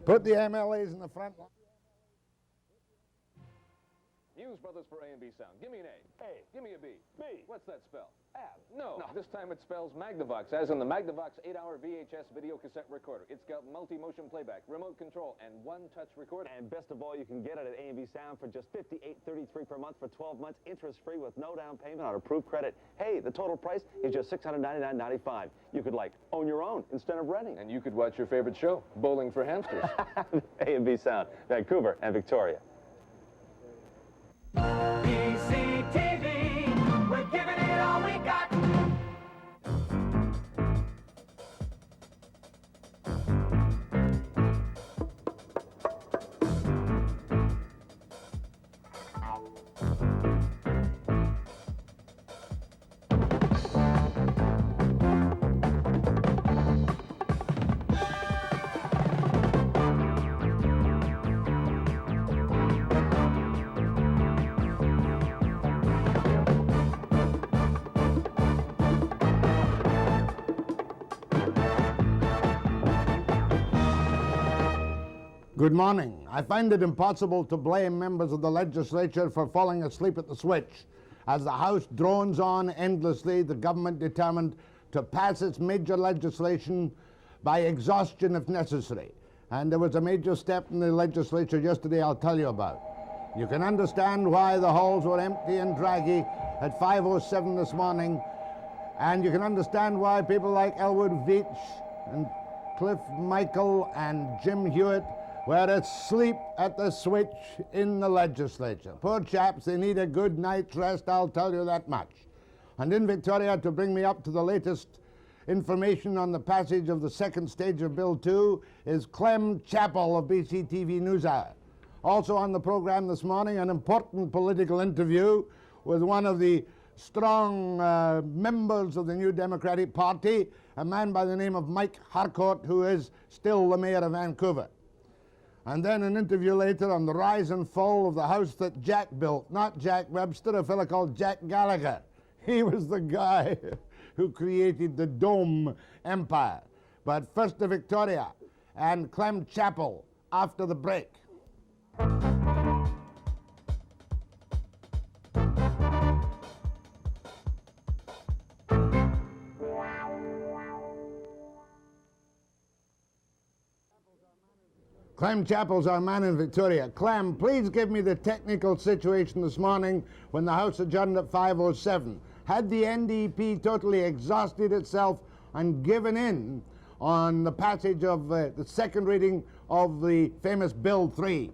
Put the MLAs in the front line. Hughes Brothers for A and B sound. Give me an A. A. Give me a B. B. What's that spell? Ab. No. This time it spells Magnavox, as in the Magnavox 8-hour VHS video cassette recorder. It's got multi-motion playback, remote control, and one-touch recorder. And best of all, you can get it at A and B Sound for just $58.33 per month for 12 months, interest-free with no down payment on approved credit. Hey, the total price is just $699.95. You could, like, own your own instead of renting. And you could watch your favorite show, Bowling for Hamsters. A and B Sound, Vancouver and Victoria. BCTV, we're giving it all we got. Good morning. I find it impossible to blame members of the legislature for falling asleep at the switch. As the House drones on endlessly, the government determined to pass its major legislation by exhaustion if necessary. And there was a major step in the legislature yesterday I'll tell you about. You can understand why the halls were empty and draggy at 5:07 this morning, and you can understand why people like Elwood Veitch and Cliff Michael and Jim Hewitt were asleep at the switch in the legislature. Poor chaps, they need a good night's rest, I'll tell you that much. And in Victoria, to bring me up to the latest information on the passage of the second stage of Bill 2 is Clem Chapple of BCTV News Hour. Also on the program this morning, an important political interview with one of the strong members of the New Democratic Party, a man by the name of Mike Harcourt, who is still the mayor of Vancouver. And then an interview later on the rise and fall of the house that Jack built, not Jack Webster, a fellow called Jack Gallagher. He was the guy who created the Dome Empire. But first to Victoria and Clem Chapple after the break. Clem Chapple's our man in Victoria. Clem, please give me the technical situation this morning when the House adjourned at 5:07. Had the NDP totally exhausted itself and given in on the passage of the second reading of the famous Bill 3?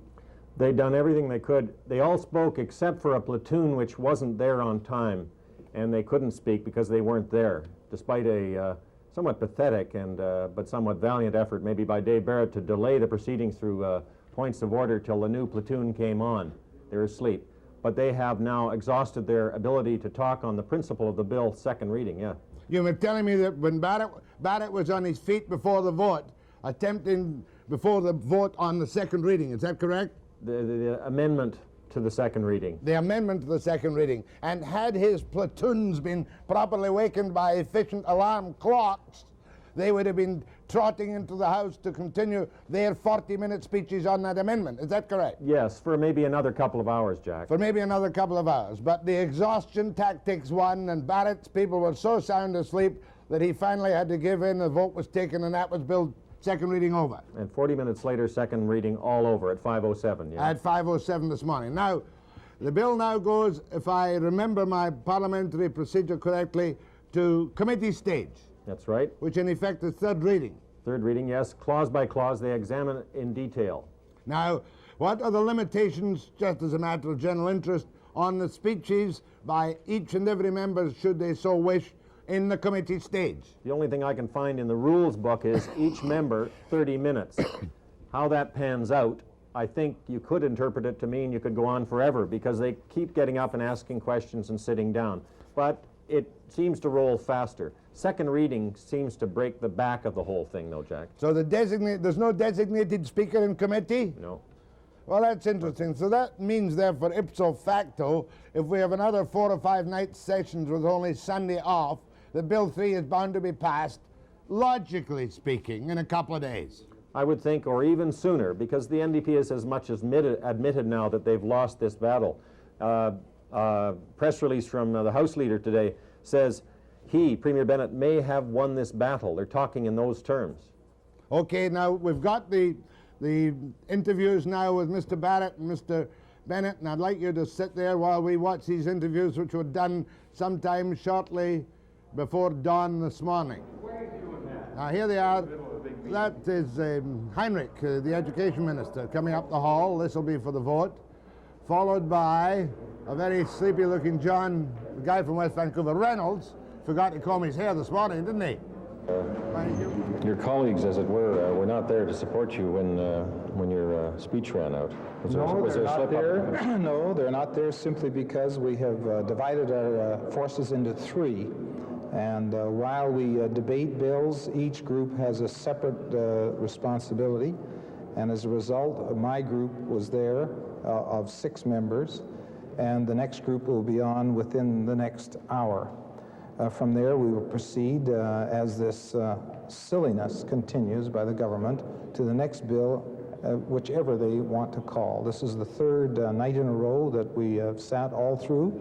They'd done everything they could. They all spoke except for a platoon which wasn't there on time, and they couldn't speak because they weren't there, despite a somewhat pathetic and but somewhat valiant effort maybe by Dave Barrett to delay the proceedings through points of order till the new platoon came on. They're asleep. But they have now exhausted their ability to talk on the principle of the bill second reading, yeah. You were telling me that when Barrett was on his feet before the vote, attempting before the vote on the second reading, is that correct? The amendment to the second reading. The amendment to the second reading. And had his platoons been properly wakened by efficient alarm clocks, they would have been trotting into the House to continue their 40-minute speeches on that amendment. Is that correct? Yes, for maybe another couple of hours, Jack. For maybe another couple of hours. But the exhaustion tactics won, and Barrett's people were so sound asleep that he finally had to give in. The vote was taken, and that was Bill second reading over. And 40 minutes later, second reading all over at 5:07, yeah. At 5:07 this morning. Now, the bill now goes, if I remember my parliamentary procedure correctly, to committee stage. That's right. Which in effect is third reading. Third reading, yes. Clause by clause, they examine it in detail. Now, what are the limitations, just as a matter of general interest, on the speeches by each and every member, should they so wish, in the committee stage? The only thing I can find in the rules book is each member 30 minutes. How that pans out, I think you could interpret it to mean you could go on forever because they keep getting up and asking questions and sitting down. But it seems to roll faster. Second reading seems to break the back of the whole thing, though, Jack. So there's no designated speaker in committee? No. Well, that's interesting. So that means, therefore, ipso facto, if we have another 4 or 5 night sessions with only Sunday off, the Bill 3 is bound to be passed, logically speaking, in a couple of days. I would think, or even sooner, because the NDP has as much as admitted now that they've lost this battle. Press release from the House Leader today says he, Premier Bennett, may have won this battle. They're talking in those terms. Okay, now we've got the interviews now with Mr. Barrett and Mr. Bennett, and I'd like you to sit there while we watch these interviews, which were done sometime shortly before dawn this morning. Now here they are. That is Heinrich, the Education Minister, coming up the hall. This will be for the vote, followed by a very sleepy-looking John, the guy from West Vancouver, Reynolds. Forgot to comb his hair this morning, didn't he? Your colleagues, as it were not there to support you when your speech ran out. No, they're not there. No, they're not there simply because we have divided our forces into three. And while we debate bills, each group has a separate responsibility. And as a result, my group was there of 6 members, and the next group will be on within the next hour. From there, we will proceed as this silliness continues by the government to the next bill, whichever they want to call. This is the third night in a row that we have sat all through,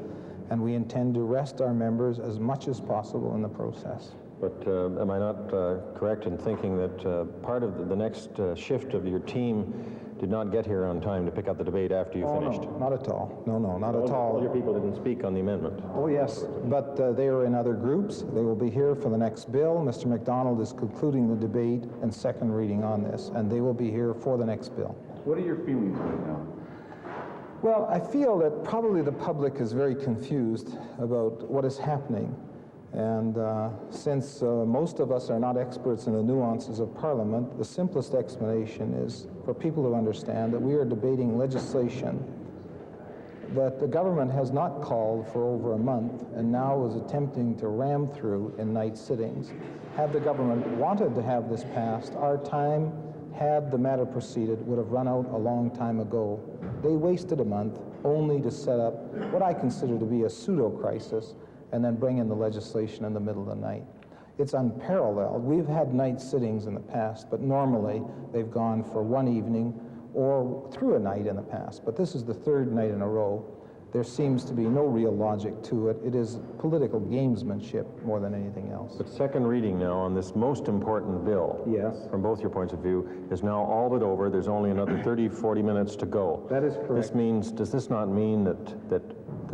and we intend to rest our members as much as possible in the process. But am I not correct in thinking that part of the next shift of your team did not get here on time to pick up the debate after you finished? No, not at all. No, not at all. All your people didn't speak on the amendment. Oh, yes, but they are in other groups. They will be here for the next bill. Mr. MacDonald is concluding the debate and second reading on this, and they will be here for the next bill. What are your feelings right now? Well, I feel that probably the public is very confused about what is happening. And since most of us are not experts in the nuances of Parliament, the simplest explanation is for people to understand that we are debating legislation that the government has not called for over a month and now is attempting to ram through in night sittings. Had the government wanted to have this passed, our time, had the matter proceeded, would have run out a long time ago. They wasted a month only to set up what I consider to be a pseudo-crisis and then bring in the legislation in the middle of the night. It's unparalleled. We've had night sittings in the past, but normally they've gone for one evening or through a night in the past. But this is the third night in a row. There seems to be no real logic to it. It is political gamesmanship more than anything else. But second reading now on this most important bill, Yes. from both your points of view, is now all but over. There's only another 30, 40 minutes to go. That is correct. This means, does this not mean that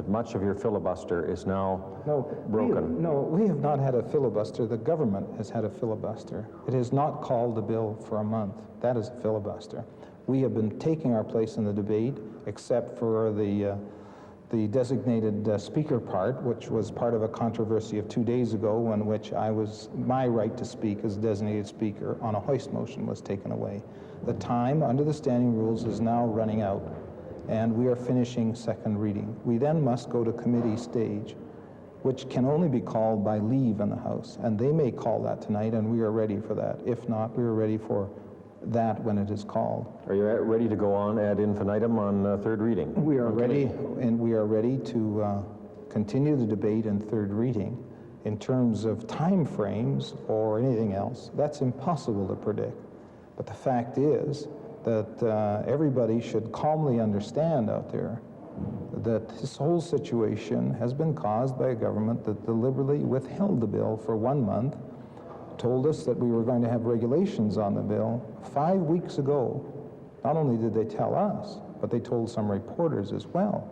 much of your filibuster is now broken? We have not had a filibuster. The government has had a filibuster. It has not called the bill for a month. That is a filibuster. We have been taking our place in the debate, except for the designated speaker part, which was part of a controversy of 2 days ago, in which my right to speak as designated speaker on a hoist motion was taken away. The time under the standing rules is now running out, and we are finishing second reading. We then must go to committee stage, which can only be called by leave in the House, and they may call that tonight, and we are ready for that. If not, we are ready for that when it is called. Are you ready to go on ad infinitum on third reading? We are ready, and we are ready to continue the debate in third reading. In terms of time frames or anything else, that's impossible to predict. But the fact is that everybody should calmly understand out there that this whole situation has been caused by a government that deliberately withheld the bill for 1 month, told us that we were going to have regulations on the bill 5 weeks ago. Not only did they tell us, but they told some reporters as well.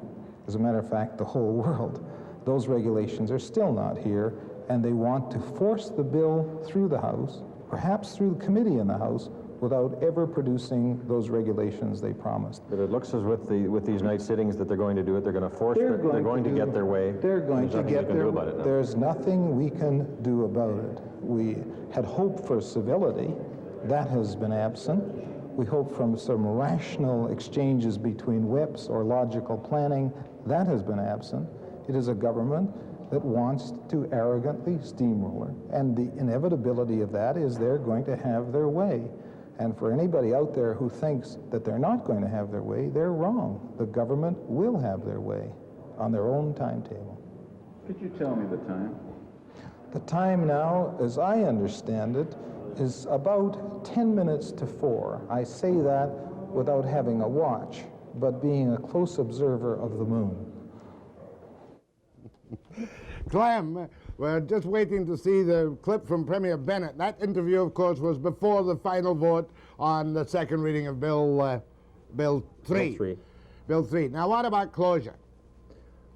As a matter of fact, the whole world. Those regulations are still not here, and they want to force the bill through the House, perhaps through the committee in the House, without ever producing those regulations they promised. But it looks as with these night sittings that they're going to do it. They're going to force it. They're going to get their way. They're going to get their way. There's nothing we can do about it. We had hoped for civility. That has been absent. We hope from some rational exchanges between whips or logical planning. That has been absent. It is a government that wants to arrogantly steamroller. And the inevitability of that is they're going to have their way. And for anybody out there who thinks that they're not going to have their way, they're wrong. The government will have their way on their own timetable. Could you tell me the time? The time now, as I understand it, is about 10 minutes to 4. I say that without having a watch, but being a close observer of the moon. Clem, we're just waiting to see the clip from Premier Bennett. That interview, of course, was before the final vote on the second reading of Bill 3. Bill 3. Now, what about closure?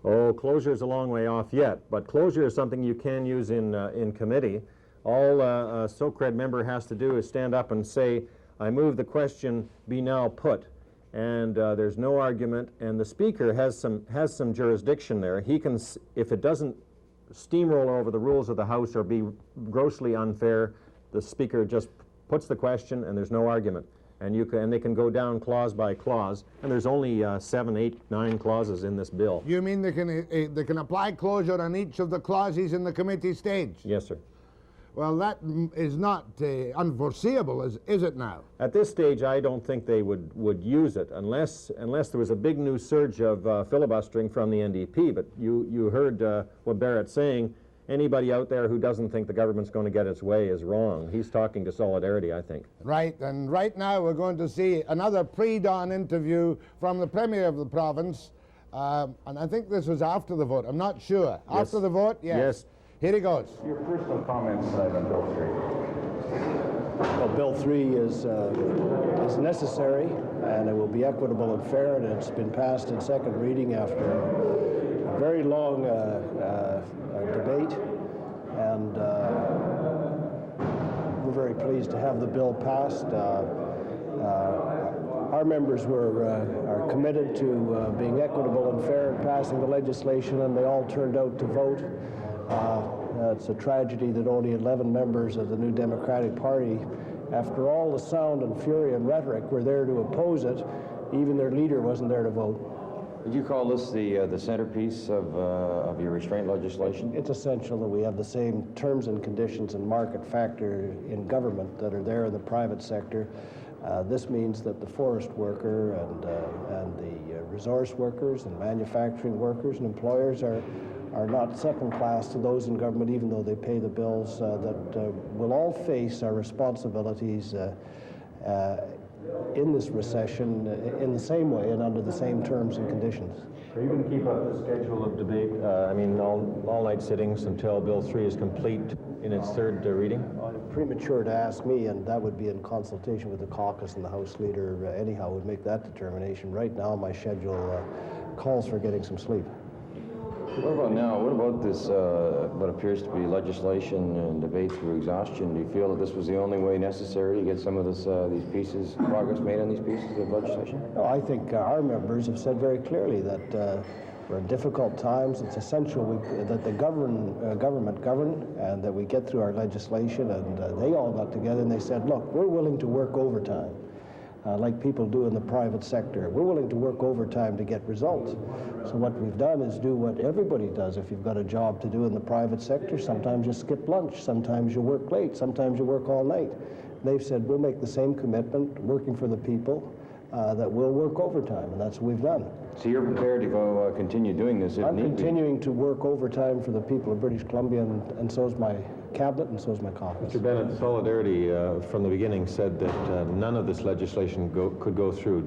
Oh, closure is a long way off yet, but closure is something you can use in committee. All a SOCRED member has to do is stand up and say, I move the question be now put. And there's no argument, and the Speaker has some jurisdiction there. He can, if it doesn't steamroll over the rules of the House or be grossly unfair, the Speaker just puts the question and there's no argument. And they can go down clause by clause, and there's only 7, 8, 9 clauses in this bill. You mean they can apply closure on each of the clauses in the committee stage? Yes, sir. Well, that is not unforeseeable, is it now? At this stage, I don't think they would use it unless there was a big new surge of filibustering from the NDP. But you heard what Barrett's saying. Anybody out there who doesn't think the government's going to get its way is wrong. He's talking to Solidarity, I think. Right, and right now we're going to see another pre-dawn interview from the Premier of the province, and I think this was after the vote. I'm not sure. Yes. After the vote? Yes. Yes. Here he goes. Your personal comments tonight on Bill 3. Well, Bill 3 is necessary, and it will be equitable and fair, and it's been passed in second reading after a very long debate, and we're very pleased to have the bill passed. Our members are committed to being equitable and fair in passing the legislation, and they all turned out to vote. It's a tragedy that only 11 members of the New Democratic Party, after all the sound and fury and rhetoric, were there to oppose it. Even their leader wasn't there to vote. Would you call this the centerpiece of your restraint legislation? It's essential that we have the same terms and conditions and market factor in government that are there in the private sector. This means that the forest worker and the resource workers and manufacturing workers and employers are not second class to those in government, even though they pay the bills, that will all face our responsibilities in this recession in the same way and under the same terms and conditions. Are you going to keep up the schedule of debate, all-night sittings until Bill 3 is complete in its third reading? Well, it's premature to ask me, and that would be in consultation with the caucus and the House leader anyhow, would make that determination. Right now, my schedule calls for getting some sleep. What about now? What about this, what appears to be legislation and debate through exhaustion? Do you feel that this was the only way necessary to get some of this, these pieces, progress made on these pieces of legislation? No, I think our members have said very clearly that we're in difficult times. It's essential that the government govern and that we get through our legislation. And they all got together and they said, look, we're willing to work overtime. Like people do in the private sector. We're willing to work overtime to get results. So what we've done is do what everybody does. If you've got a job to do in the private sector, sometimes you skip lunch, sometimes you work late, sometimes you work all night. They've said, we'll make the same commitment, working for the people, that we'll work overtime, and that's what we've done. So you're prepared to go continue doing this if I'm need be? continuing to work overtime for the people of British Columbia, and so is my cabinet, and so is my caucus. Mr. Bennett, Solidarity from the beginning said that none of this legislation could go through.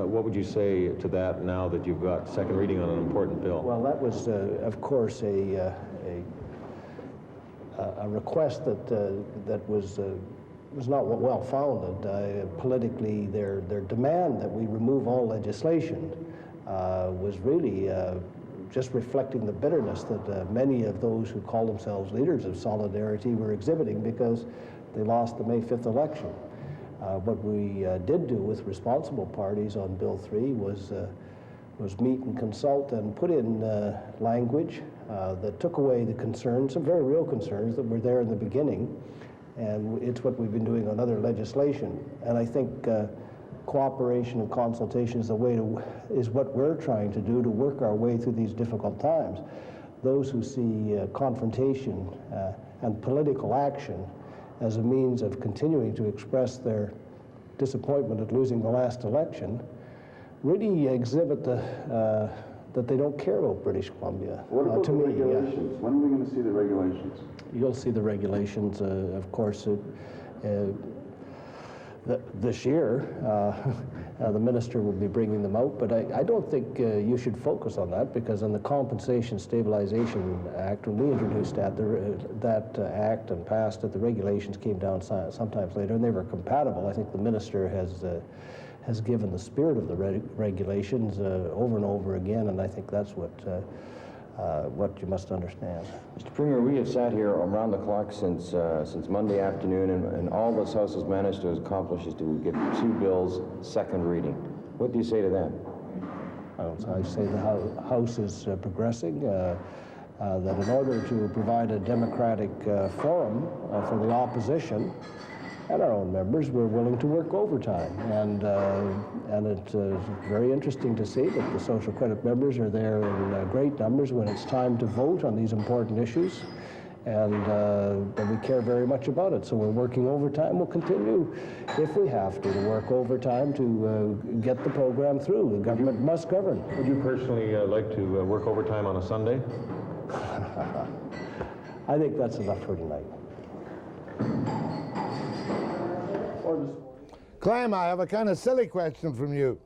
What would you say to that now that you've got second reading on an important bill? Well, that was, of course, a request that was not well-founded. Politically, their demand that we remove all legislation was really just reflecting the bitterness that many of those who call themselves leaders of Solidarity were exhibiting because they lost the May 5th election. What we did do with responsible parties on Bill 3 was meet and consult and put in language that took away the concerns, some very real concerns that were there in the beginning, and it's what we've been doing on other legislation. And I think cooperation and consultation is what we're trying to do to work our way through these difficult times. Those who see confrontation and political action as a means of continuing to express their disappointment at losing the last election really exhibit that they don't care about British Columbia. What about to the me, regulations? When are we going to see the regulations? You'll see the regulations, of course. this year, the minister will be bringing them out, but I don't think you should focus on that, because in the Compensation Stabilization Act, when we introduced that act and passed it, the regulations came down sometimes later, and they were compatible. I think the minister has given the spirit of the regulations over and over again, and I think that's what you must understand. Mr. Premier, we have sat here around the clock since Monday afternoon, and all this House has managed to accomplish is to get 2 bills second reading. What do you say to that? I say the House is progressing, that in order to provide a democratic forum for the opposition and our own members, we're willing to work overtime. And it's very interesting to see that the Social Credit members are there in great numbers when it's time to vote on these important issues. And we care very much about it. So we're working overtime. We'll continue, if we have to work overtime to get the program through. The government must govern. Would you personally like to work overtime on a Sunday? I think that's enough for tonight. Clem, I have a kind of silly question from you.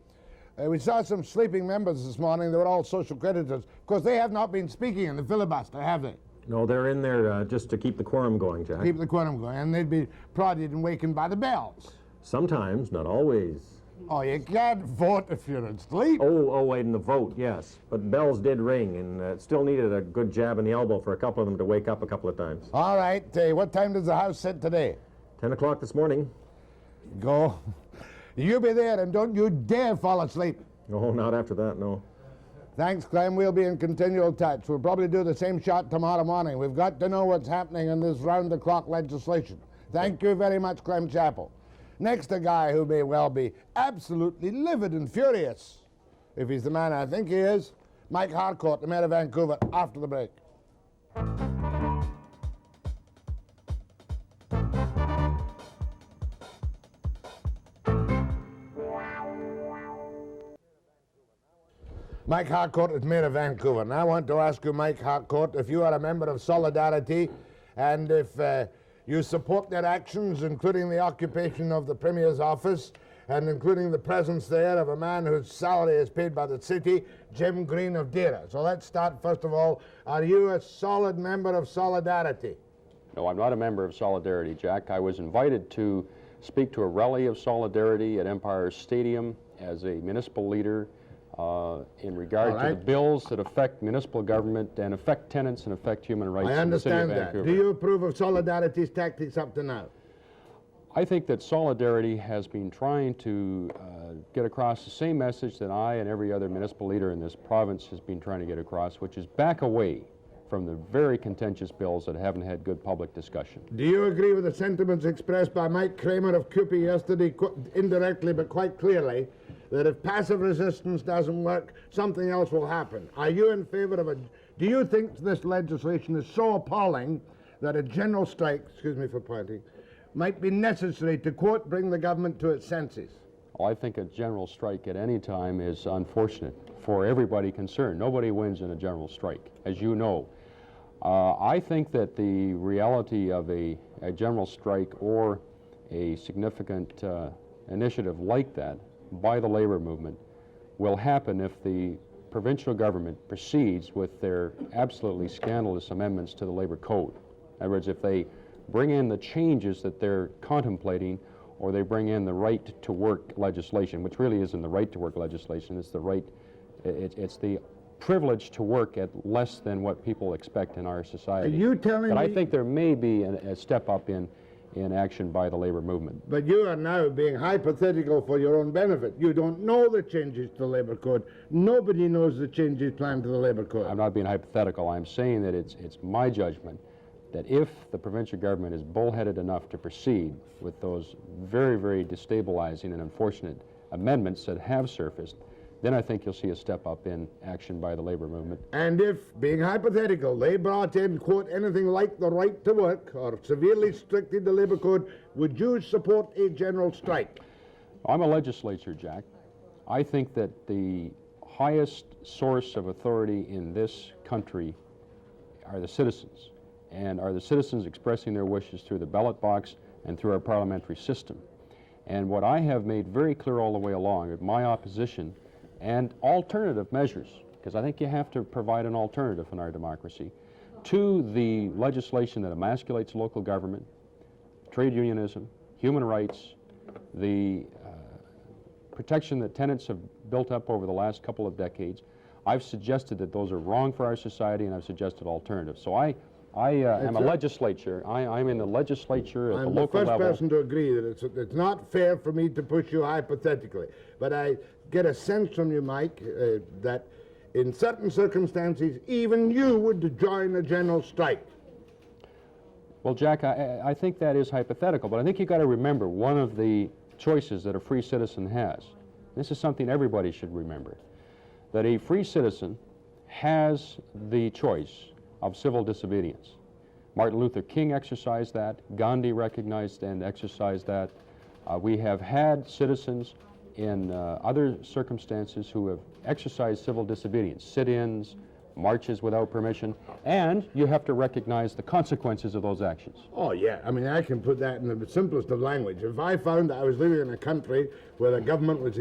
We saw some sleeping members this morning. They were all social creditors. Of course, they have not been speaking in the filibuster, have they? No, they're in there just to keep the quorum going, Jack. Keep the quorum going, and they'd be prodded and wakened by the bells. Sometimes, not always. Oh, you can't vote if you're asleep. Oh, wait, in the vote, yes. But bells did ring, and still needed a good jab in the elbow for a couple of them to wake up a couple of times. All right. What time does the House sit today? 10 o'clock this morning. Go. You be there, and don't you dare fall asleep. No, not after that, no. Thanks, Clem. We'll be in continual touch. We'll probably do the same shot tomorrow morning. We've got to know what's happening in this round-the-clock legislation. Thank you very much, Clem Chapple. Next, a guy who may well be absolutely livid and furious, if he's the man I think he is, Mike Harcourt, the Mayor of Vancouver, after the break. Mike Harcourt is Mayor of Vancouver. And I want to ask you, Mike Harcourt, if you are a member of Solidarity and if you support their actions, including the occupation of the Premier's office and including the presence there of a man whose salary is paid by the city, Jim Green of Deira. So let's start, first of all, are you a solid member of Solidarity? No, I'm not a member of Solidarity, Jack. I was invited to speak to a rally of Solidarity at Empire Stadium as a municipal leader in regard to the bills that affect municipal government and affect tenants and affect human rights in the city of Vancouver. I understand that. Do you approve of Solidarity's tactics up to now? I think that Solidarity has been trying to get across the same message that I and every other municipal leader in this province has been trying to get across, which is back away from the very contentious bills that haven't had good public discussion. Do you agree with the sentiments expressed by Mike Kramer of CUPE yesterday, indirectly but quite clearly, that if passive resistance doesn't work, something else will happen? Are you in favor of do you think this legislation is so appalling that a general strike, excuse me for pointing, might be necessary to, quote, bring the government to its senses? Well, I think a general strike at any time is unfortunate for everybody concerned. Nobody wins in a general strike, as you know. I think that the reality of a general strike or a significant initiative like that by the labor movement will happen if the provincial government proceeds with their absolutely scandalous amendments to the labor code. In other words, if they bring in the changes that they're contemplating, or they bring in the right to work legislation, which really isn't the right to work legislation, it's the right, it's the privilege to work at less than what people expect in our society. Are you telling me? I think there may be a step up in action by the labor movement. But you are now being hypothetical for your own benefit. You don't know the changes to the labor code. Nobody knows the changes planned to the labor code. I'm not being hypothetical. I'm saying that it's my judgment that if the provincial government is bullheaded enough to proceed with those very, very destabilizing and unfortunate amendments that have surfaced, then I think you'll see a step up in action by the labor movement. And if, being hypothetical, they brought in, quote, anything like the right to work or severely restricted the labor code, would you support a general strike? I'm a legislature, Jack. I think that the highest source of authority in this country are the citizens, and are the citizens expressing their wishes through the ballot box and through our parliamentary system. And what I have made very clear all the way along is my opposition and alternative measures, because I think you have to provide an alternative in our democracy, to the legislation that emasculates local government, trade unionism, human rights, the protection that tenants have built up over the last couple of decades. I've suggested that those are wrong for our society, and I've suggested alternatives. So I am a legislature. I'm in the legislature at the local level. I'm the first person to agree that it's not fair for me to push you hypothetically, but I get a sense from you, Mike, that in certain circumstances, even you would join a general strike. Well, Jack, I think that is hypothetical, but I think you've got to remember one of the choices that a free citizen has. This is something everybody should remember, that a free citizen has the choice of civil disobedience. Martin Luther King exercised that. Gandhi recognized and exercised that. We have had citizens in other circumstances who have exercised civil disobedience, sit-ins, marches without permission, and you have to recognize the consequences of those actions. Oh, yeah. I mean, I can put that in the simplest of language. If I found that I was living in a country where the government was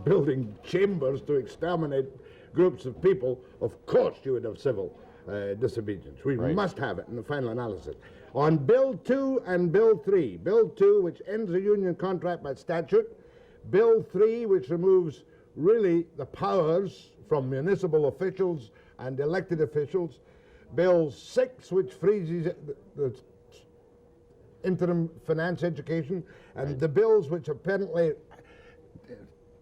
building chambers to exterminate groups of people, of course you would have civil disobedience. We must have it in the final analysis. On Bill 2 and Bill 3, Bill 2, which ends a union contract by statute, Bill 3, which removes really the powers from municipal officials and elected officials, Bill 6, which freezes the interim finance education, and the bills which apparently...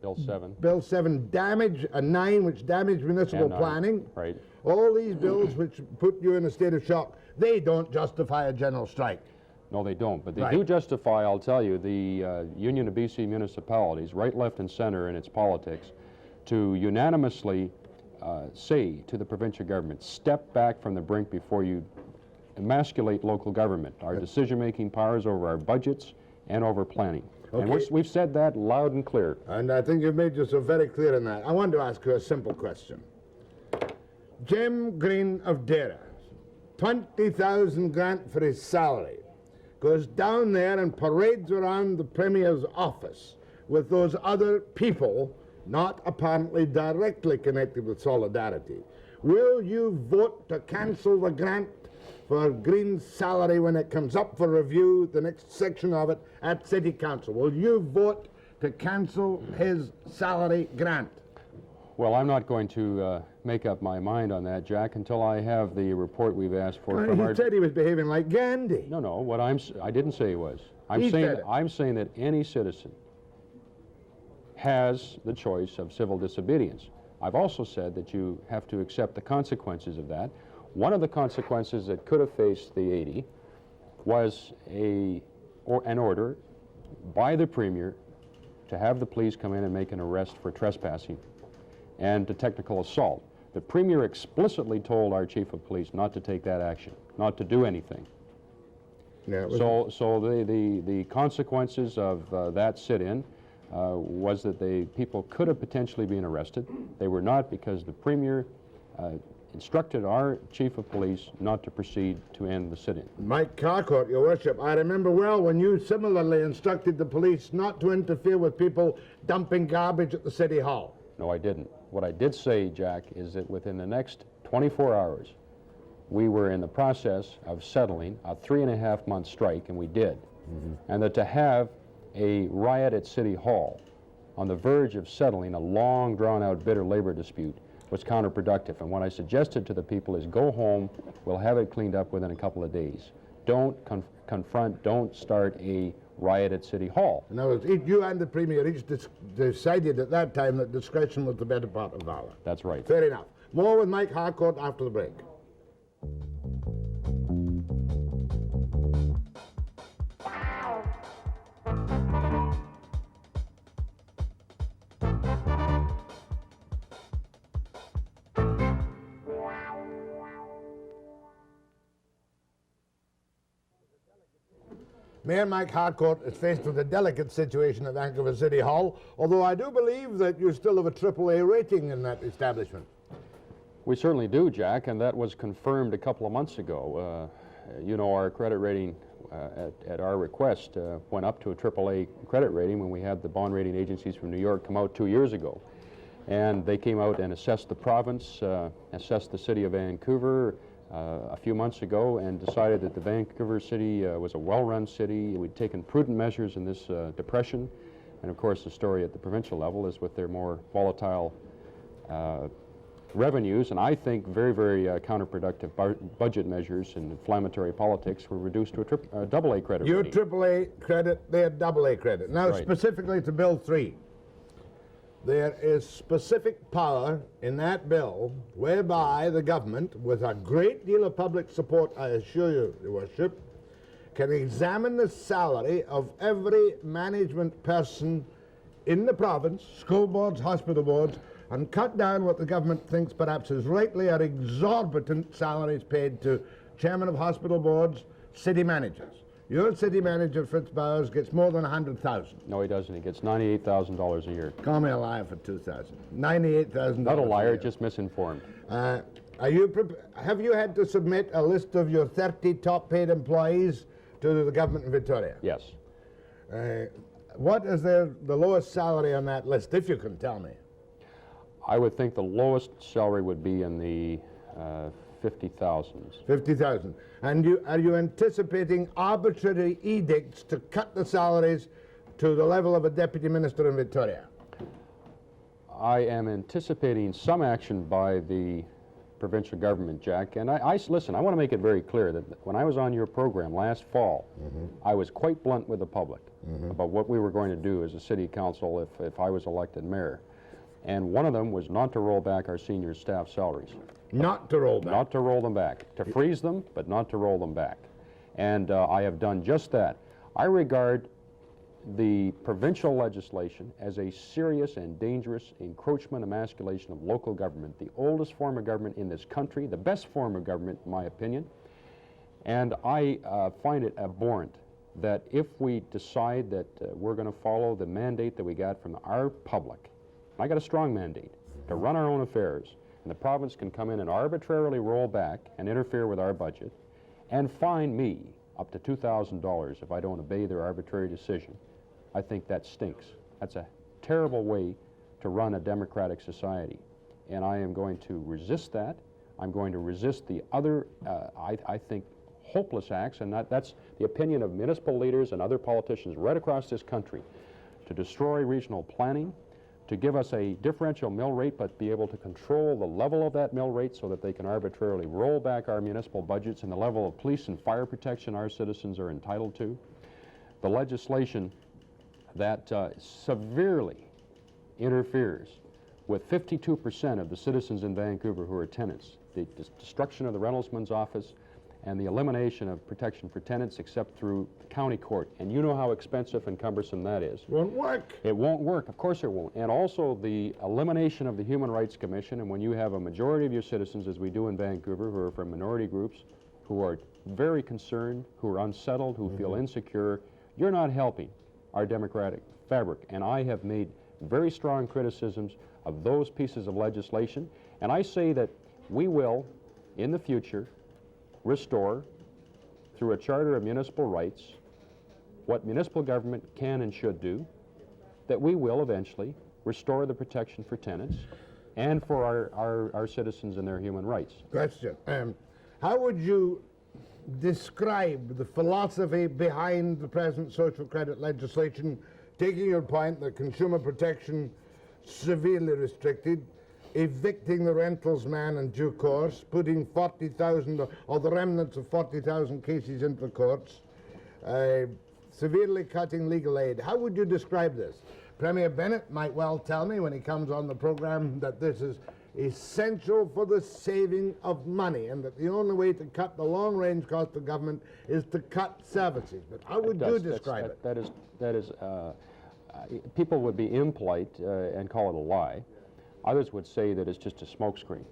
Bill 7. Bill 7 damage, and 9 which damage municipal planning. Right. All these bills which put you in a state of shock, they don't justify a general strike. No, they don't, but they do justify, I'll tell you, the Union of BC Municipalities, right, left, and center in its politics, to unanimously say to the provincial government, step back from the brink before you emasculate local government, our decision-making powers over our budgets and over planning. Okay. And we've said that loud and clear. And I think you've made yourself very clear in that. I wanted to ask you a simple question. Jim Green of Dara, 20,000 grant for his salary, goes down there and parades around the Premier's office with those other people not apparently directly connected with Solidarity. Will you vote to cancel the grant for Green's salary when it comes up for review, the next section of it, at City Council? Will you vote to cancel his salary grant? Well, I'm not going to make up my mind on that, Jack, until I have the report we've asked for. He said he was behaving like Gandhi. No, no. I didn't say he was. I'm saying that any citizen has the choice of civil disobedience. I've also said that you have to accept the consequences of that. One of the consequences that could have faced the 80 was an order by the Premier to have the police come in and make an arrest for trespassing and to technical assault. The Premier explicitly told our Chief of Police not to take that action, not to do anything. Yeah, so the consequences of that sit-in was that the people could have potentially been arrested. They were not, because the Premier instructed our Chief of Police not to proceed to end the sit-in. Mike Harcourt, Your Worship, I remember well when you similarly instructed the police not to interfere with people dumping garbage at the City Hall. No, I didn't. What I did say, Jack, is that within the next 24 hours, we were in the process of settling a 3.5-month strike, and we did. And that to have a riot at City Hall on the verge of settling a long, drawn-out, bitter labor dispute was counterproductive. And what I suggested to the people is go home, we'll have it cleaned up within a couple of days. Don't confront, don't start a riot at City Hall. In other words, you and the Premier each decided at that time that discretion was the better part of valor. That's right. Fair enough. More with Mike Harcourt after the break. Mayor Mike Harcourt is faced with a delicate situation at Vancouver City Hall, although I do believe that you still have a AAA rating in that establishment. We certainly do, Jack, and that was confirmed a couple of months ago. You know, our credit rating at our request, went up to a AAA credit rating when we had the bond rating agencies from New York come out 2 years ago. And they came out and assessed the province, assessed the city of Vancouver a few months ago, and decided that the Vancouver city was a well-run city. We'd taken prudent measures in this depression. And of course, the story at the provincial level is with their more volatile revenues, and I think very, very counterproductive budget measures and inflammatory politics were reduced to a AA credit Your rating. AAA credit, they're AA credit. Now, Right. specifically to Bill 3, there is specific power in that bill whereby the government, with a great deal of public support, I assure you, Your Worship, can examine the salary of every management person in the province, school boards, hospital boards, and cut down what the government thinks perhaps is rightly are exorbitant salaries paid to chairman of hospital boards, city managers. Your city manager, Fritz Bowers, gets more than 100,000. No, he doesn't. He gets $98,000 a year. Call me a liar for 2,000. $98,000. Not a liar, just misinformed. Are you have you had to submit a list of your 30 top-paid employees to the government in Victoria? Yes. What is the lowest salary on that list, if you can tell me? I would think the lowest salary would be in the 50,000s. 50,000. And are you anticipating arbitrary edicts to cut the salaries to the level of a deputy minister in Victoria? I am anticipating some action by the provincial government, Jack. And listen, I want to make it very clear that when I was on your program last fall, I was quite blunt with the public about what we were going to do as a city council if I was elected mayor. And one of them was not to roll back our senior staff salaries. Not to roll back? Not to roll them back. To freeze them, but not to roll them back. And I have done just that. I regard the provincial legislation as a serious and dangerous encroachment, emasculation of local government, the oldest form of government in this country, the best form of government, in my opinion. And I find it abhorrent that if we decide that we're going to follow the mandate that we got from our public, I got a strong mandate to run our own affairs, and the province can come in and arbitrarily roll back and interfere with our budget and fine me up to $2,000 if I don't obey their arbitrary decision. I think that stinks. That's a terrible way to run a democratic society, and I am going to resist that. I'm going to resist the other, I think, hopeless acts, and that's the opinion of municipal leaders and other politicians right across this country, to destroy regional planning, to give us a differential mill rate, but be able to control the level of that mill rate so that they can arbitrarily roll back our municipal budgets and the level of police and fire protection our citizens are entitled to. The legislation that severely interferes with 52% of the citizens in Vancouver who are tenants, the destruction of the Rentalsmans office, and the elimination of protection for tenants except through the county court. And you know how expensive and cumbersome that is. Won't work. It won't work. Of course it won't. And also the elimination of the Human Rights Commission. And when you have a majority of your citizens, as we do in Vancouver, who are from minority groups, who are very concerned, who are unsettled, who feel insecure, you're not helping our democratic fabric. And I have made very strong criticisms of those pieces of legislation. And I say that we will, in the future, restore, through a charter of municipal rights, what municipal government can and should do, that we will eventually restore the protection for tenants and for our citizens and their human rights. Question. How would you describe the philosophy behind the present social credit legislation, taking your point that consumer protection severely restricted, evicting the rentalsman in due course, putting 40,000 or the remnants of 40,000 cases into the courts, severely cutting legal aid? How would you describe this? Premier Bennett might well tell me when he comes on the program that this is essential for the saving of money and that the only way to cut the long-range cost of government is to cut services. But how would you describe it? That is, people would be impolite and call it a lie. Others would say that it's just a smokescreen.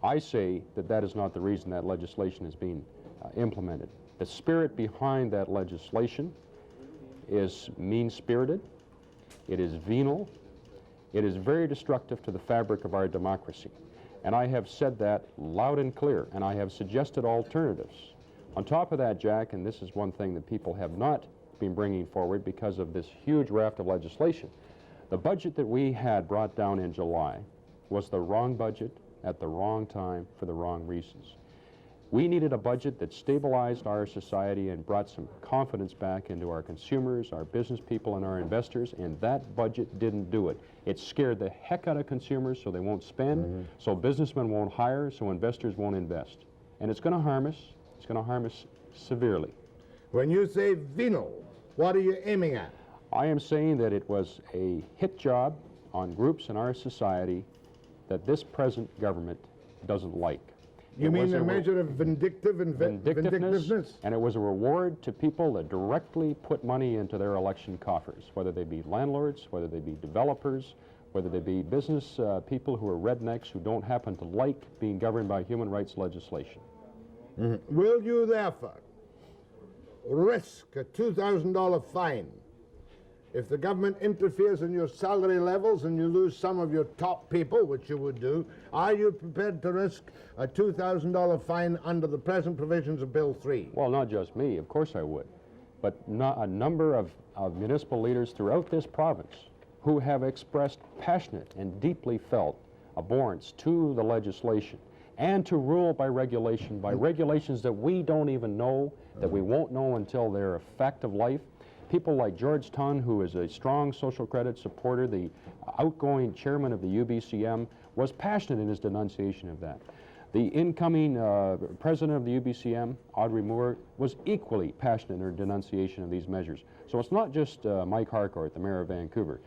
I say that that is not the reason that legislation is being implemented. The spirit behind that legislation is mean-spirited, it is venal, it is very destructive to the fabric of our democracy. And I have said that loud and clear, and I have suggested alternatives. On top of that, Jack, and this is one thing that people have not been bringing forward because of this huge raft of legislation, the budget that we had brought down in July was the wrong budget at the wrong time for the wrong reasons. We needed a budget that stabilized our society and brought some confidence back into our consumers, our business people, and our investors, and that budget didn't do it. It scared the heck out of consumers so they won't spend, so businessmen won't hire, so investors won't invest. And it's going to harm us. It's going to harm us severely. When you say venal, what are you aiming at? I am saying that it was a hit job on groups in our society that this present government doesn't like. You mean a measure of vindictive and vindictiveness? And it was a reward to people that directly put money into their election coffers, whether they be landlords, whether they be developers, whether they be business people who are rednecks who don't happen to like being governed by human rights legislation. Will you therefore risk a $2,000 fine if the government interferes in your salary levels and you lose some of your top people, which you would do? Are you prepared to risk a $2,000 fine under the present provisions of Bill 3? Well, not just me, of course I would, but a number of municipal leaders throughout this province who have expressed passionate and deeply felt abhorrence to the legislation and to rule by regulation, by regulations that we don't even know, that we won't know until they're a fact of life. People like George Tunn, who is a strong social credit supporter, the outgoing chairman of the UBCM, was passionate in his denunciation of that. The incoming president of the UBCM, Audrey Moore, was equally passionate in her denunciation of these measures. So it's not just Mike Harcourt, the mayor of Vancouver.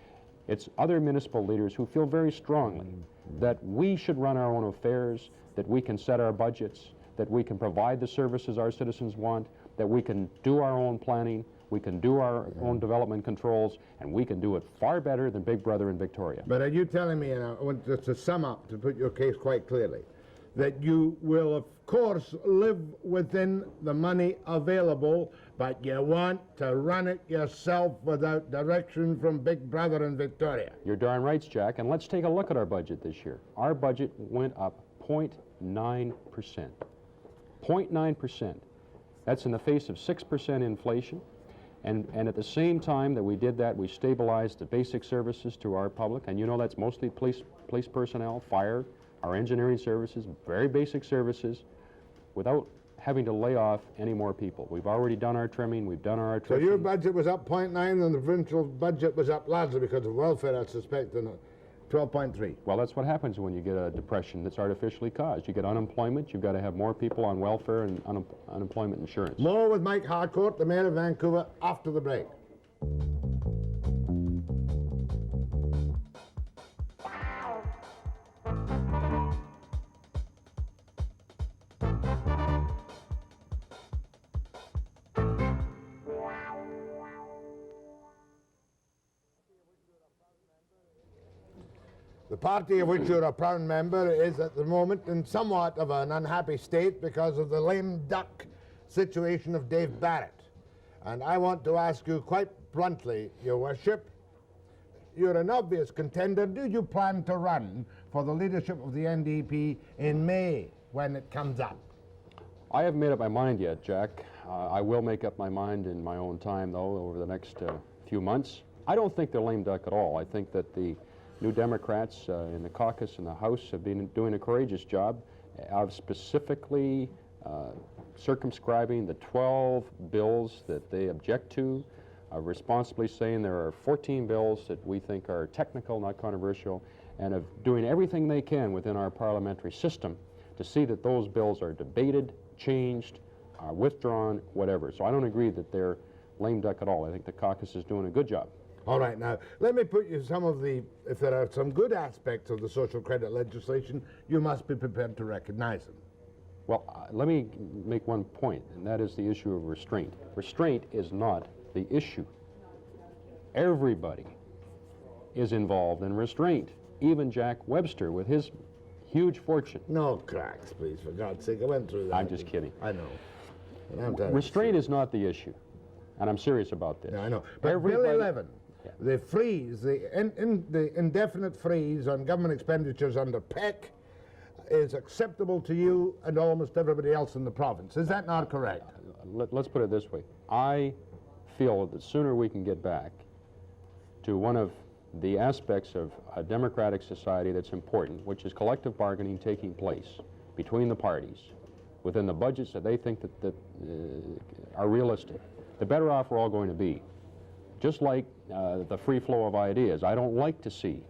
It's other municipal leaders who feel very strongly that we should run our own affairs, that we can set our budgets, that we can provide the services our citizens want, that we can do our own planning, we can do our own development controls, and we can do it far better than Big Brother in Victoria. But are you telling me, and I want just to sum up, to put your case quite clearly, that you will, of course, live within the money available, but you want to run it yourself without direction from Big Brother in Victoria? You're darn right, Jack, and let's take a look at our budget this year. Our budget went up 0.9%. 0.9%. That's in the face of 6% inflation. And at the same time that we did that, we stabilized the basic services to our public. And you know that's mostly police personnel, fire, our engineering services, very basic services, without having to lay off any more people. We've already done our trimming, we've done our attrition. So your budget was up 0.9 and the provincial budget was up largely because of welfare, I suspect, and 12.3. Well, that's what happens when you get a depression that's artificially caused. You get unemployment, you've got to have more people on welfare and unemployment insurance. More with Mike Harcourt, the Mayor of Vancouver, after the break. The party of which you're a proud member is at the moment in somewhat of an unhappy state because of the lame duck situation of Dave Barrett. And I want to ask you quite bluntly, Your Worship, you're an obvious contender. Do you plan to run for the leadership of the NDP in May when it comes up? I haven't made up my mind yet, Jack. I will make up my mind in my own time, though, over the next few months. I don't think they're lame duck at all. I think that the New Democrats in the caucus in the House have been doing a courageous job of specifically circumscribing the 12 bills that they object to, responsibly saying there are 14 bills that we think are technical, not controversial, and of doing everything they can within our parliamentary system to see that those bills are debated, changed, withdrawn, whatever. So I don't agree that they're lame duck at all. I think the caucus is doing a good job. All right, now, let me put you some of the, if there are some good aspects of the social credit legislation, you must be prepared to recognize them. Well, let me make one point, and that is the issue of restraint. Restraint is not the issue. Everybody is involved in restraint, even Jack Webster with his huge fortune. No cracks, please, for God's sake. I went through that. I'm just kidding. I know. Restraint is not the issue, and I'm serious about this. Yeah, I know. But Bill 11, the freeze, the indefinite freeze on government expenditures under PEC, is acceptable to you and almost everybody else in the province. Is that not correct? Let's put it this way. I feel that the sooner we can get back to one of the aspects of a democratic society that's important, which is collective bargaining taking place between the parties within the budgets that they think that are realistic, the better off we're all going to be. Just like the free flow of ideas. I don't like to see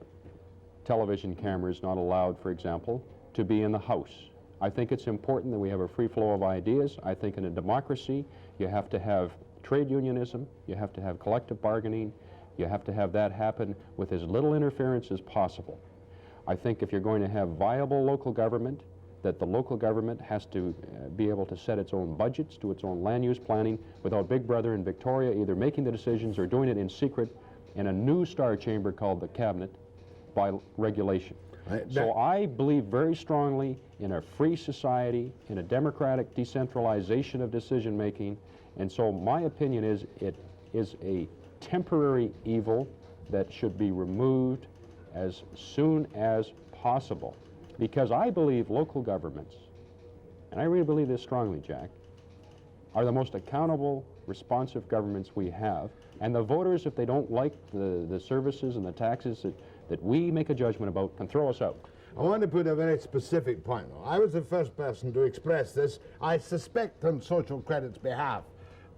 television cameras not allowed, for example, to be in the House. I think it's important that we have a free flow of ideas. I think in a democracy, you have to have trade unionism, you have to have collective bargaining, you have to have that happen with as little interference as possible. I think if you're going to have viable local government, that the local government has to be able to set its own budgets, do its own land use planning, without Big Brother in Victoria either making the decisions or doing it in secret in a new star chamber called the Cabinet by regulation. So I believe very strongly in a free society, in a democratic decentralization of decision making, and so my opinion is it is a temporary evil that should be removed as soon as possible. Because I believe local governments, and I really believe this strongly, Jack, are the most accountable, responsive governments we have. And the voters, if they don't like the services and the taxes that we make a judgment about, can throw us out. I want to put a very specific point. I was the first person to express this. I suspect on Social Credit's behalf.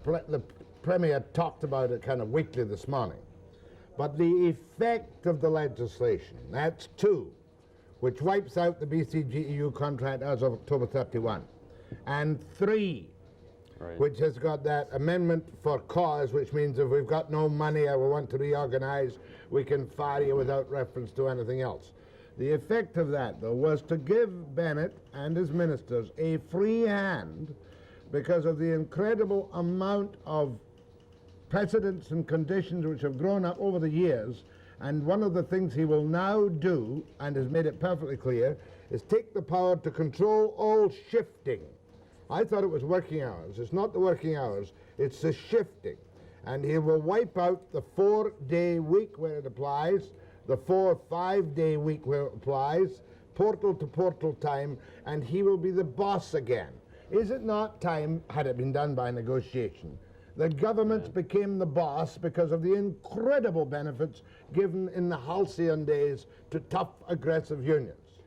The Premier talked about it kind of weekly this morning. But the effect of the legislation, that's 2, which wipes out the BCTV contract as of October 31, and 3, right, which has got that amendment for cause, which means if we've got no money or we want to reorganize, we can fire you without reference to anything else. The effect of that, though, was to give Bennett and his ministers a free hand because of the incredible amount of precedents and conditions which have grown up over the years. And one of the things he will now do, and has made it perfectly clear, is take the power to control all shifting. I thought it was working hours. It's not the working hours, it's the shifting. And he will wipe out the 4-day week where it applies, the 4 or 5-day week where it applies, portal to portal time, and he will be the boss again. Is it not time, had it been done by negotiation, the governments became the boss because of the incredible benefits given in the halcyon days to tough, aggressive unions?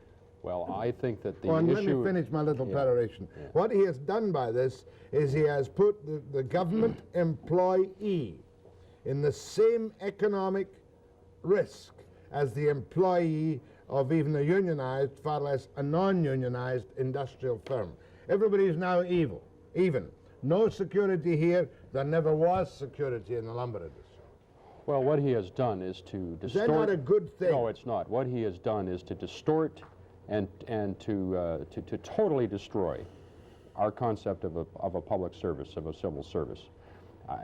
Well, I think that the Let issue... me finish my little peroration. What he has done by this is he has put the government employee in the same economic risk as the employee of even a unionized, far less a non-unionized industrial firm. Everybody is now even. No security here. There never was security in the lumber industry. Well, what he has done is to distort... Is that not a good thing? No, it's not. What he has done is to distort and to totally destroy our concept of a public service, of a civil service.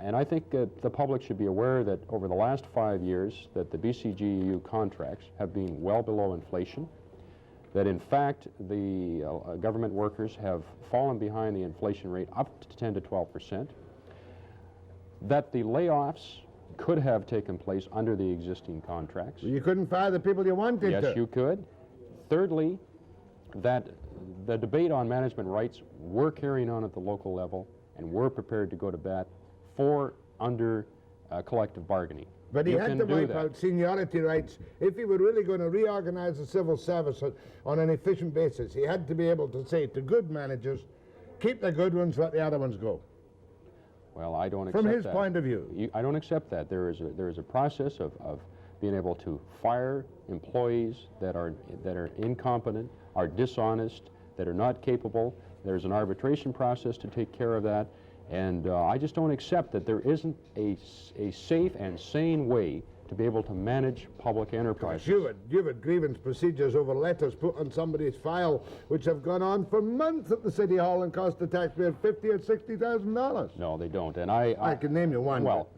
And I think that the public should be aware that over the last 5 years that the BCGEU contracts have been well below inflation, that in fact the government workers have fallen behind the inflation rate up to 10 to 12%, that the layoffs could have taken place under the existing contracts. You couldn't fire the people you wanted to. Yes, you could. Thirdly, that the debate on management rights we're carrying on at the local level, and we're prepared to go to bat for under collective bargaining. But he had to wipe out seniority rights. If he were really going to reorganize the civil service on an efficient basis, he had to be able to say to good managers, keep the good ones, let the other ones go. Well, I don't accept that. From his point of view. I don't accept that. There is a process of being able to fire employees that are incompetent, are dishonest, that are not capable. There's an arbitration process to take care of that. And I just don't accept that there isn't a safe and sane way to be able to manage public enterprises. You've had grievance procedures over letters put on somebody's file which have gone on for months at the City Hall and cost the taxpayer $50,000 or $60,000. No, they don't. And I can name you one. Well,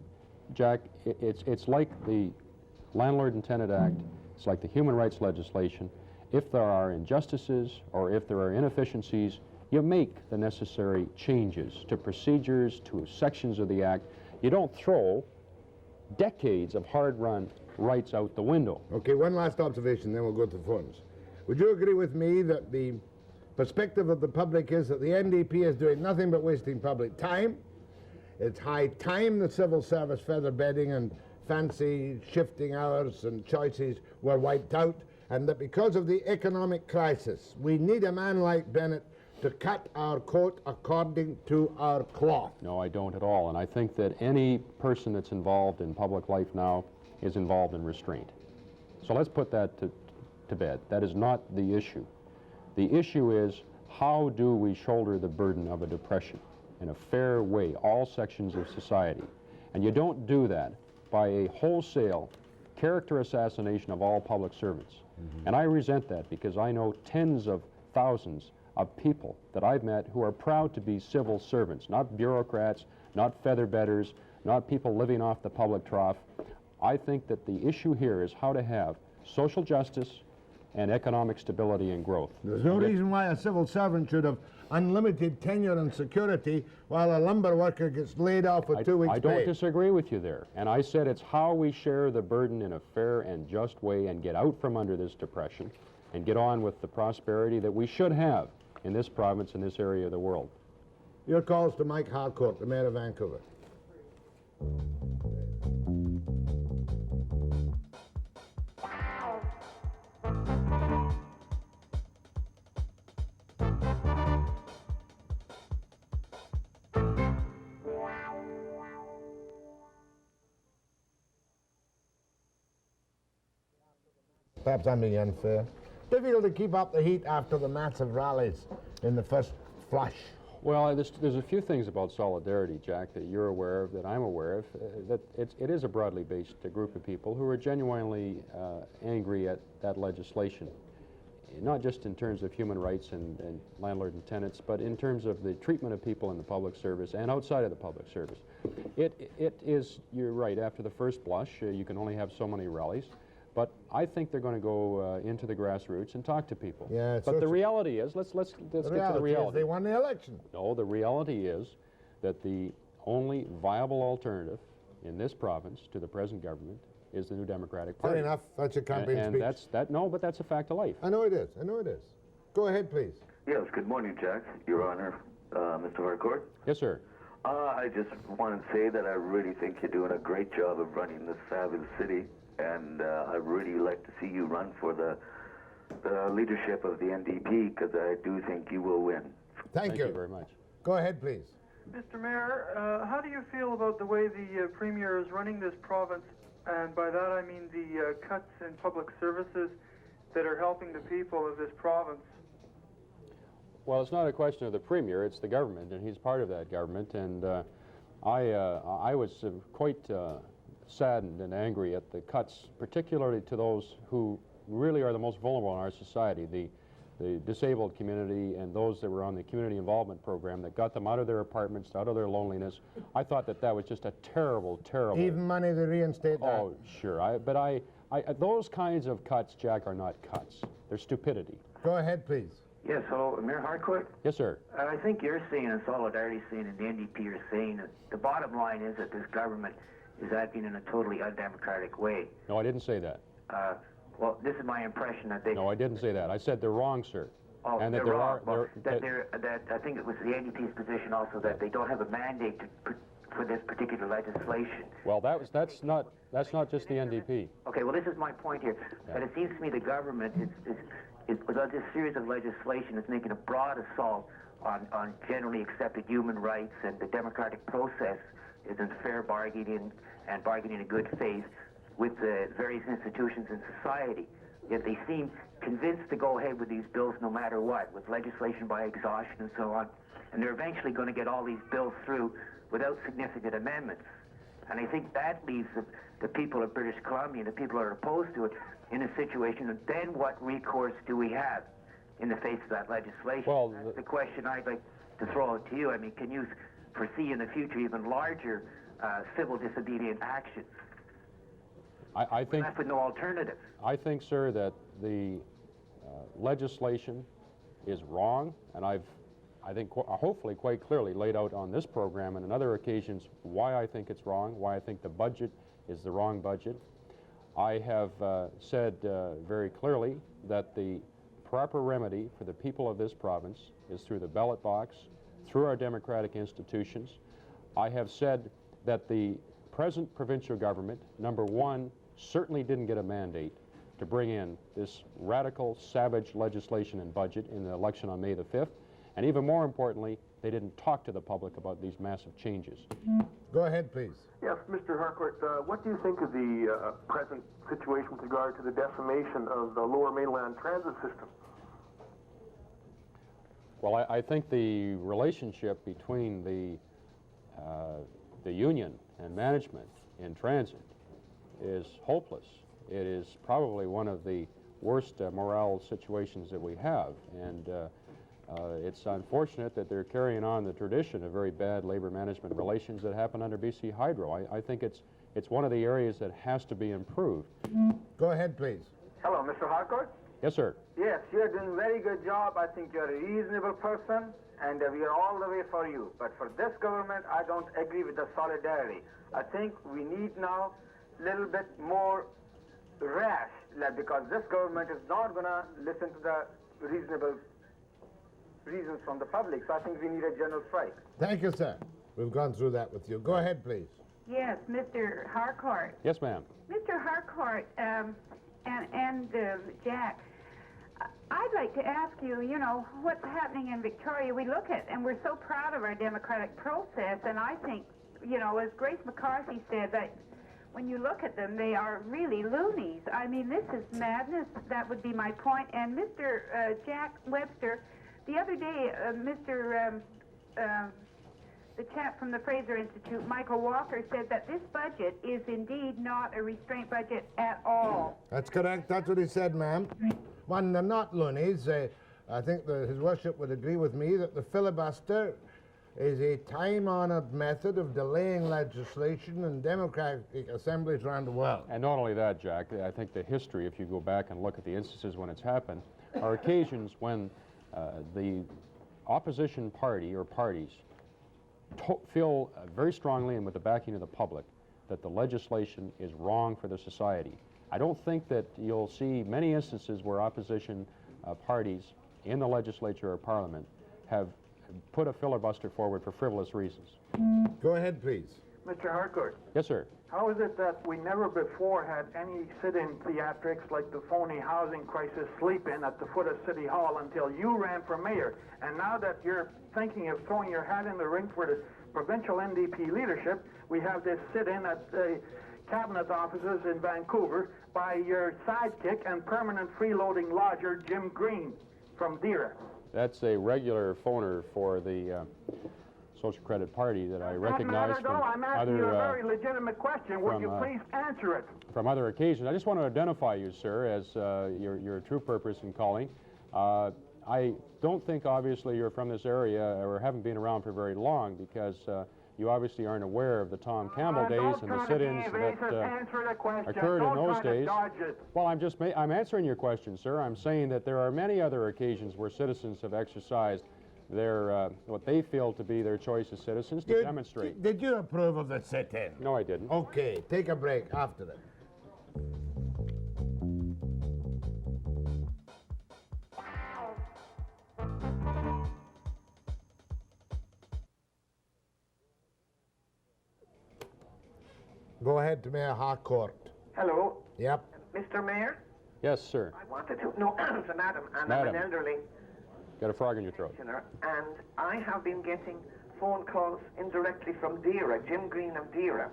Jack, it's like the Landlord and Tenant Act. It's like the human rights legislation. If there are injustices or if there are inefficiencies, you make the necessary changes to procedures, to sections of the Act. You don't throw decades of hard-run rights out the window. Okay, one last observation, then we'll go to the phones. Would you agree with me that the perspective of the public is that the NDP is doing nothing but wasting public time? It's high time the civil service feather bedding and fancy shifting hours and choices were wiped out, and that because of the economic crisis, we need a man like Bennett to cut our coat according to our cloth. No, I don't at all. And I think that any person that's involved in public life now is involved in restraint. So let's put that to bed. That is not the issue. The issue is, how do we shoulder the burden of a depression in a fair way, all sections of society? And you don't do that by a wholesale character assassination of all public servants. And I resent that, because I know tens of thousands of people that I've met who are proud to be civil servants, not bureaucrats, not feather bedders, not people living off the public trough. I think that the issue here is how to have social justice and economic stability and growth. There's no reason why a civil servant should have unlimited tenure and security while a lumber worker gets laid off with 2 weeks' I don't pay. disagree with you there. And I said it's how we share the burden in a fair and just way and get out from under this depression and get on with the prosperity that we should have in this province, in this area of the world. Your calls to Mike Harcourt, the Mayor of Vancouver. Perhaps I'm being unfair. Difficult to keep up the heat after the massive rallies in the first flush. Well, there's a few things about solidarity, Jack, that you're aware of, that I'm aware of, that it is a broadly based group of people who are genuinely angry at that legislation, not just in terms of human rights and landlord and tenants, but in terms of the treatment of people in the public service and outside of the public service. It is, you're right, after the first blush, you can only have so many rallies. But I think they're going to go into the grassroots and talk to people. Yeah, but the reality is, let's get to the reality. They won the election. No, the reality is that the only viable alternative in this province to the present government is the New Democratic Party. Fair enough. That's your campaign and speech. No, but that's a fact of life. I know it is. I know it is. Go ahead, please. Yes, good morning, Jack. Your Honor, Mr. Harcourt. Yes, sir. I just want to say that I really think you're doing a great job of running this fabulous city. And I'd really like to see you run for the leadership of the NDP, because I do think you will win. Thank you very much. Go ahead, please. Mr. Mayor, how do you feel about the way the Premier is running this province? And by that I mean the cuts in public services that are helping the people of this province. Well, it's not a question of the Premier, it's the government, and he's part of that government. And I was quite saddened and angry at the cuts, particularly to those who really are the most vulnerable in our society, the disabled community and those that were on the community involvement program that got them out of their apartments, out of their loneliness. I thought that was just a terrible, terrible... Even money to reinstate that. Oh, sure. But those kinds of cuts, Jack, are not cuts. They're stupidity. Go ahead, please. Yes, hello, Mayor Harcourt? Yes, sir. I think you're saying, and Solidarity's saying, and the NDP are saying that the bottom line is that this government is acting in a totally undemocratic way. No, I didn't say that. Well, this is my impression that they... No, I didn't say that. I said they're wrong, sir. Oh, and they're that wrong. I think it was the NDP's position also that they don't have a mandate for this particular legislation. Well, that's not just the NDP. Okay, well, this is my point here. Yeah. That it seems to me the government without this series of legislation is making a broad assault on generally accepted human rights and the democratic process is in fair bargaining and bargaining in good faith with the various institutions in society. Yet they seem convinced to go ahead with these bills no matter what, with legislation by exhaustion and so on. And they're eventually going to get all these bills through without significant amendments. And I think that leaves the people of British Columbia and the people that are opposed to it in a situation of then what recourse do we have in the face of that legislation? Well, that's the question I'd like to throw out to you. I mean, can you foresee in the future even larger civil disobedient actions? I think left with no alternative. I think, sir, that the legislation is wrong, and I think hopefully quite clearly laid out on this program and on other occasions why I think it's wrong, why I think the budget is the wrong budget. I have said very clearly that the proper remedy for the people of this province is through the ballot box, through our democratic institutions. I have said that the present provincial government, number one, certainly didn't get a mandate to bring in this radical, savage legislation and budget in the election on May the 5th. And even more importantly, they didn't talk to the public about these massive changes. Go ahead, please. Yes, Mr. Harcourt, what do you think of the present situation with regard to the decimation of the Lower Mainland transit system? Well, I think the relationship between the union and management in transit is hopeless. It is probably one of the worst morale situations that we have, and it's unfortunate that they're carrying on the tradition of very bad labor management relations that happened under BC Hydro. I think it's one of the areas that has to be improved. Go ahead, please. Hello, Mr. Harcourt. Yes, sir. Yes, you're doing a very good job. I think you're a reasonable person, and we are all the way for you. But for this government, I don't agree with the solidarity. I think we need now a little bit more rash, because this government is not going to listen to the reasonable reasons from the public. So I think we need a general strike. Thank you, sir. We've gone through that with you. Go ahead, please. Yes, Mr. Harcourt. Yes, ma'am. Mr. Harcourt and Jack, I'd like to ask you, you know, what's happening in Victoria. We look at, and we're so proud of our democratic process, and I think, you know, as Grace McCarthy said, that when you look at them, they are really loonies. I mean, this is madness. That would be my point. And Mr. Jack Webster, the other day, the chap from the Fraser Institute, Michael Walker, said that this budget is indeed not a restraint budget at all. That's correct. That's what he said, ma'am. One, they're not loonies. I think that His Worship would agree with me that the filibuster is a time-honored method of delaying legislation in democratic assemblies around the world. And not only that, Jack, I think the history, if you go back and look at the instances when it's happened, are occasions when the opposition party or parties feel very strongly and with the backing of the public that the legislation is wrong for the society. I don't think that you'll see many instances where opposition parties in the legislature or parliament have put a filibuster forward for frivolous reasons. Go ahead, please. Mr. Harcourt. Yes, sir. How is it that we never before had any sit-in theatrics like the phony housing crisis sleep-in at the foot of City Hall until you ran for mayor? And now that you're thinking of throwing your hat in the ring for the provincial NDP leadership, we have this sit-in at the cabinet offices in Vancouver by your sidekick and permanent freeloading lodger, Jim Green from Dira. That's a regular phoner for the Social Credit Party that I recognize from I'm asking you a very legitimate question. Would you please answer it? From other occasions. I just want to identify you, sir, as your true purpose in calling. I don't think, obviously, you're from this area or haven't been around for very long, because you obviously aren't aware of the Tom Campbell days and the sit-ins that occurred in those days. Well, I'm answering your question, sir. I'm saying that there are many other occasions where citizens have exercised their what they feel to be their choice as citizens to demonstrate. Did you approve of the sit-in? No, I didn't. Okay, take a break after it. Go ahead to Mayor Harcourt. Hello. Yep. Mr. Mayor? Yes, sir. I wanted to know, so Madam, and I'm an elderly Got a frog in your throat. and I have been getting phone calls indirectly from Dira, Jim Green of Dira.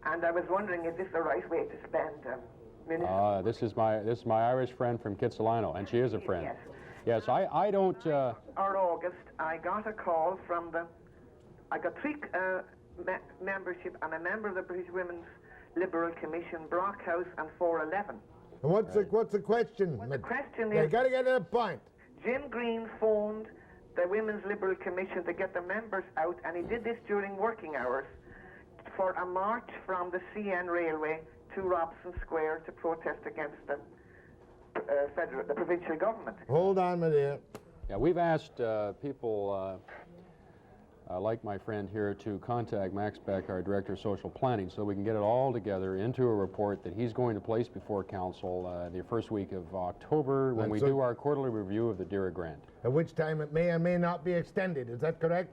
And I was wondering, is this the right way to spend minutes? This is my Irish friend from Kitsilano, and she is a friend. Yes. Yes, I don't... Or August, I got a call from I got three membership and a member of the British Women's Liberal Commission, Brock House and 411. And what's the question? Well, the question You is... got to get to the point. Jim Green phoned the Women's Liberal Commission to get the members out, and he did this during working hours for a march from the CN Railway to Robson Square to protest against the provincial government. Hold on, my dear. Yeah, we've asked people like my friend here, to contact Max Beck, our Director of Social Planning, so we can get it all together into a report that he's going to place before Council the first week of October when we do our quarterly review of the DERA grant. At which time it may or may not be extended, is that correct?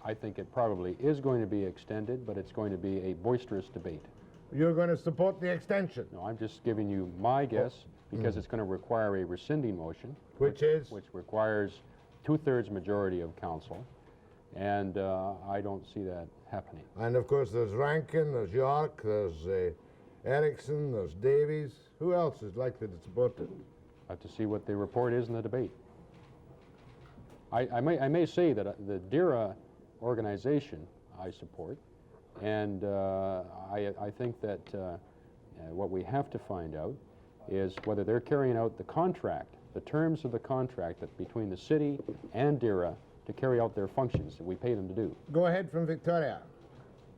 I think it probably is going to be extended, but it's going to be a boisterous debate. You're going to support the extension? No, I'm just giving you my guess, because it's going to require a rescinding motion. Which requires 2/3 majority of Council, and I don't see that happening. And of course there's Rankin, there's York, there's Erickson, there's Davies. Who else is likely to support it? To see what the report is in the debate. I may say that the DERA organization I support, and I think that what we have to find out is whether they're carrying out the contract, the terms of the contract that between the city and DERA to carry out their functions that we pay them to do. Go ahead from Victoria.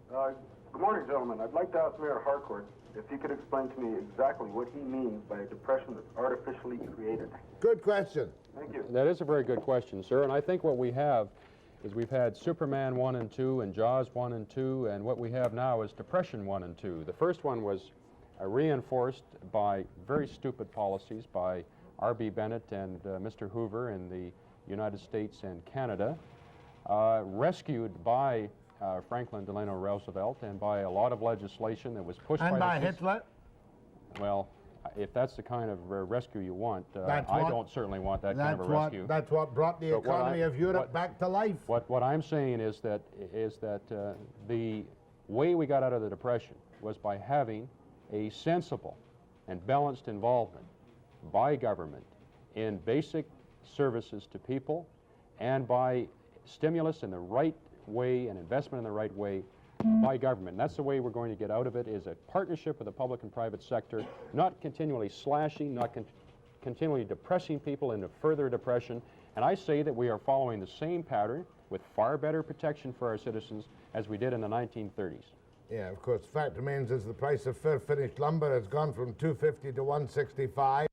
Good morning, gentlemen. I'd like to ask Mayor Harcourt if he could explain to me exactly what he means by a depression that's artificially created. Good question. Thank you. That is a very good question, sir, and I think what we have is we've had Superman 1 and 2 and Jaws 1 and 2, and what we have now is Depression 1 and 2. The first one was reinforced by very stupid policies by R.B. Bennett and Mr. Hoover in the United States and Canada, rescued by Franklin Delano Roosevelt and by a lot of legislation that was pushed by Hitler? Well, if that's the kind of rescue you want, I don't certainly want that kind of a rescue. That's what brought the economy of Europe back to life. What I'm saying is that the way we got out of the Depression was by having a sensible and balanced involvement by government in basic services to people, and by stimulus in the right way and investment in the right way by government. And that's the way we're going to get out of it, is a partnership with the public and private sector, not continually slashing, not continually depressing people into further depression. And I say that we are following the same pattern with far better protection for our citizens as we did in the 1930s. Yeah, of course. The fact remains is the price of fair finished lumber has gone from $250 to $165.